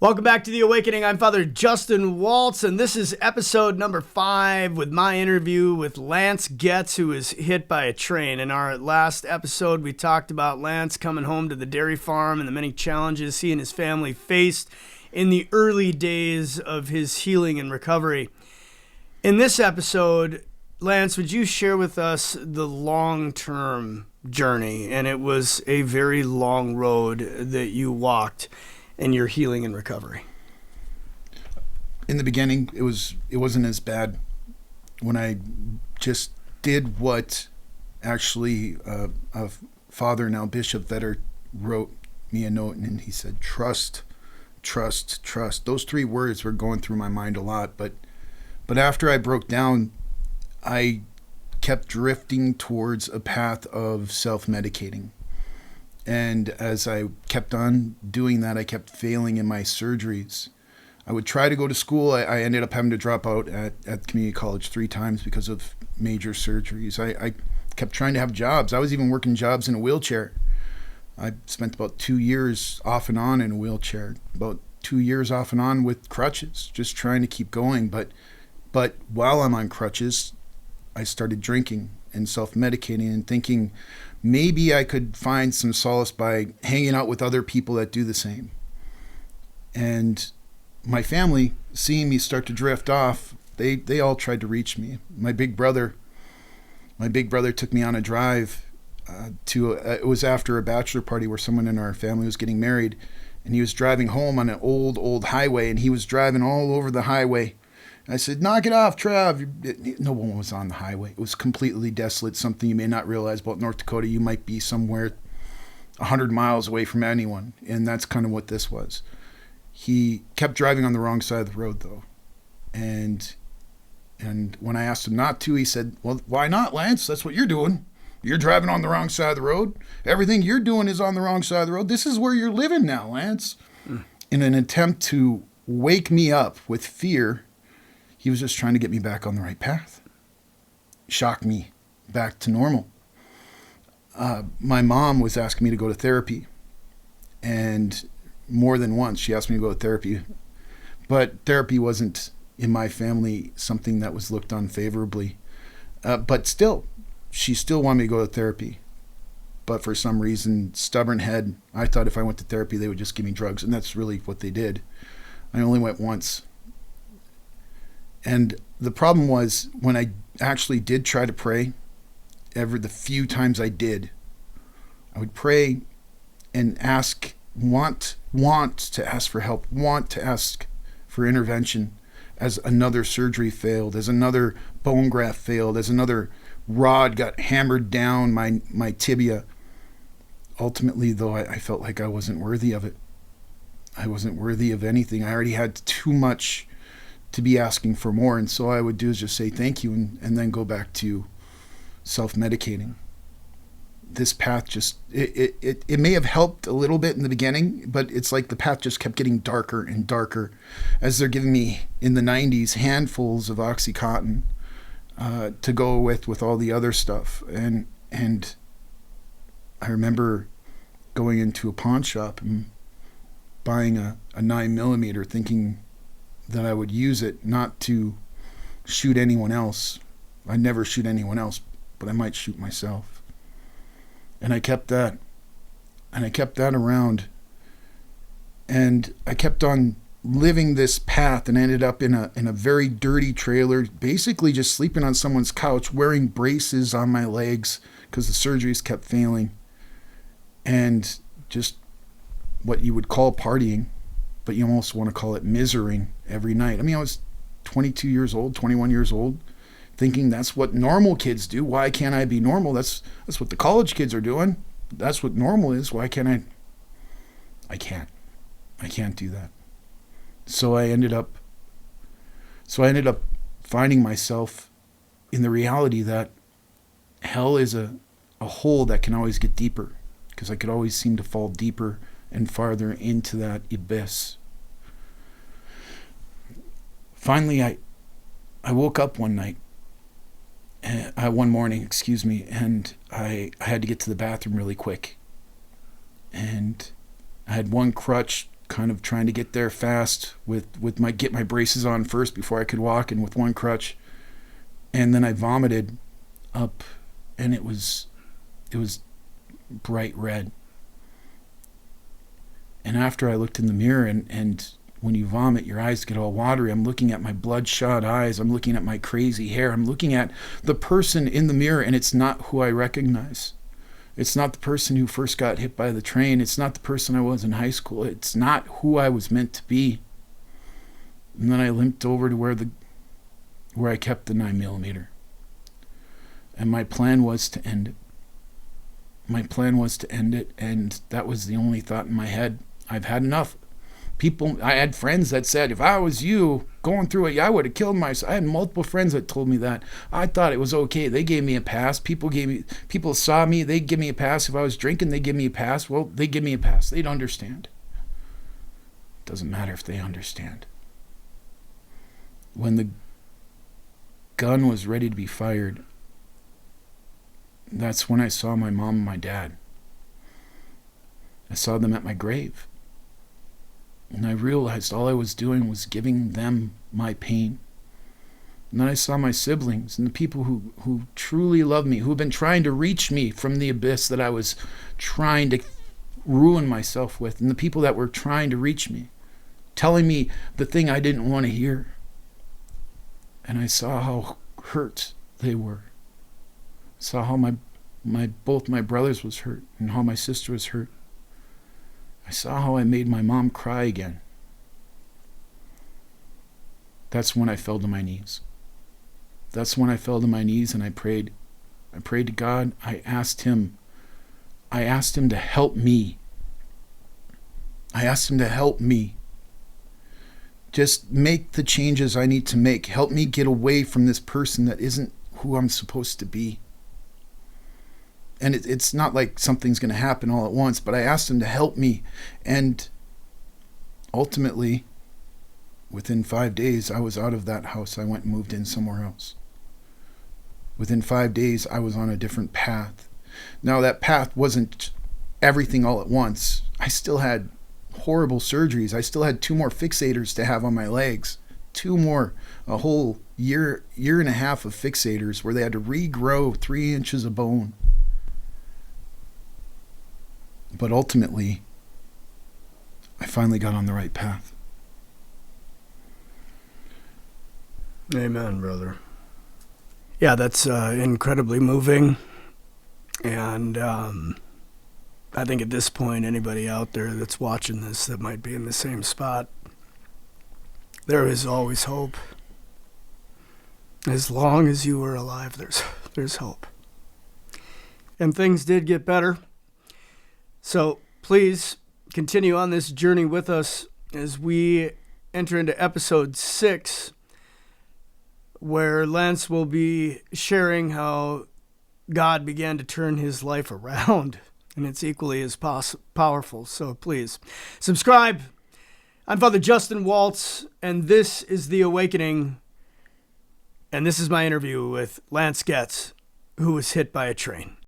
Welcome back to The Awakening. I'm Father Justin Waltz, and this is episode number 5 with my interview with Lance Goetz, who was hit by a train. In our last episode, we talked about Lance coming home to the dairy farm and the many challenges he and his family faced in the early days of his healing and recovery. In this episode, Lance, would you share with us the long-term journey? And it was a very long road that you walked in your healing and recovery. In the beginning, it wasn't as bad. When I just did what actually a father, now Bishop Vetter, wrote me a note, and he said, trust, trust, trust. Those 3 words were going through my mind a lot, but after I broke down, I kept drifting towards a path of self-medicating. And as I kept on doing that, I kept failing in my surgeries. I would try to go to school. I ended up having to drop out at community college 3 times because of major surgeries. I kept trying to have jobs. I was even working jobs in a wheelchair. I spent about 2 years off and on in a wheelchair, about 2 years off and on with crutches, just trying to keep going. But while I'm on crutches, I started drinking and self-medicating and thinking maybe I could find some solace by hanging out with other people that do the same. And my family, seeing me start to drift off, they all tried to reach me. My big brother took me on a drive it was after a bachelor party where someone in our family was getting married, and he was driving home on an old highway, and he was driving all over the highway. I said, knock it off, Trav. No one was on the highway. It was completely desolate, something you may not realize about North Dakota. You might be somewhere 100 miles away from anyone, and that's kind of what this was. He kept driving on the wrong side of the road, though. And when I asked him not to, he said, well, why not, Lance? That's what you're doing. You're driving on the wrong side of the road. Everything you're doing is on the wrong side of the road. This is where you're living now, Lance. In an attempt to wake me up with fear, he was just trying to get me back on the right path, shock me back to normal. My mom was asking me to go to therapy, and more than once she asked me to go to therapy, but therapy wasn't in my family something that was looked on favorably. But still, she still wanted me to go to therapy. But for some reason, stubborn head, I thought if I went to therapy, they would just give me drugs, and that's really what they did. I only went once. And the problem was, when I actually did try to pray, the few times I did, I would pray and ask, want to ask for help, want to ask for intervention, as another surgery failed, as another bone graft failed, as another rod got hammered down my tibia. Ultimately, though, I felt like I wasn't worthy of it. I wasn't worthy of anything. I already had too much to be asking for more, and so I would do is just say thank you and then go back to self-medicating. This path just, it may have helped a little bit in the beginning, but it's like the path just kept getting darker and darker as they're giving me, in the 90s, handfuls of OxyContin to go with all the other stuff. And I remember going into a pawn shop and buying a 9mm, thinking that I would use it not to shoot anyone else. I'd never shoot anyone else, but I might shoot myself. And I kept that. And I kept that around. And I kept on living this path and ended up in a very dirty trailer, basically just sleeping on someone's couch, wearing braces on my legs because the surgeries kept failing. And just what you would call partying, but you almost want to call it misering every night. I mean, I was 22 years old, 21 years old, thinking that's what normal kids do. Why can't I be normal? That's what the college kids are doing. That's what normal is. Why can't I? I can't do that. So I ended up finding myself in the reality that hell is a hole that can always get deeper, because I could always seem to fall deeper and farther into that abyss. Finally, I woke up one morning, and I had to get to the bathroom really quick. And I had one crutch kind of trying to get there fast get my braces on first before I could walk, and with one crutch. And then I vomited up, and it was bright red. And after I looked in the mirror, and when you vomit, your eyes get all watery. I'm looking at my bloodshot eyes. I'm looking at my crazy hair. I'm looking at the person in the mirror, and it's not who I recognize. It's not the person who first got hit by the train. It's not the person I was in high school. It's not who I was meant to be. And then I limped over to where I kept the 9mm. And my plan was to end it. And that was the only thought in my head. I've had enough. I had friends that said, if I was you going through it, I would have killed myself. I had multiple friends that told me that. I thought it was okay. They gave me a pass. People saw me. They'd give me a pass. If I was drinking, they'd give me a pass. Well, they give me a pass. They'd understand. It doesn't matter if they understand. When the gun was ready to be fired, that's when I saw my mom and my dad. I saw them at my grave. And I realized all I was doing was giving them my pain. And then I saw my siblings and the people who truly love me, who have been trying to reach me from the abyss that I was trying to ruin myself with, and the people that were trying to reach me, telling me the thing I didn't want to hear. And I saw how hurt they were. I saw how both my brothers was hurt and how my sister was hurt. I saw how I made my mom cry again. That's when I fell to my knees. And I prayed. I prayed to God. I asked him to help me. Just make the changes I need to make. Help me get away from this person that isn't who I'm supposed to be. And it's not like something's going to happen all at once, but I asked him to help me. And ultimately, within 5 days, I was out of that house. I went and moved in somewhere else. Within 5 days, I was on a different path. Now, that path wasn't everything all at once. I still had horrible surgeries. I still had 2 more fixators to have on my legs. 2 more, a whole year and a half of fixators where they had to regrow 3 inches of bone. But ultimately, I finally got on the right path. Amen, brother. Yeah, that's incredibly moving. And I think at this point, anybody out there that's watching this that might be in the same spot, there is always hope. As long as you are alive, there's hope. And things did get better. So please continue on this journey with us as we enter into episode 6, where Lance will be sharing how God began to turn his life around, and it's equally as powerful. So please subscribe. I'm Father Justin Waltz, and this is The Awakening, and this is my interview with Lance Goetz, who was hit by a train.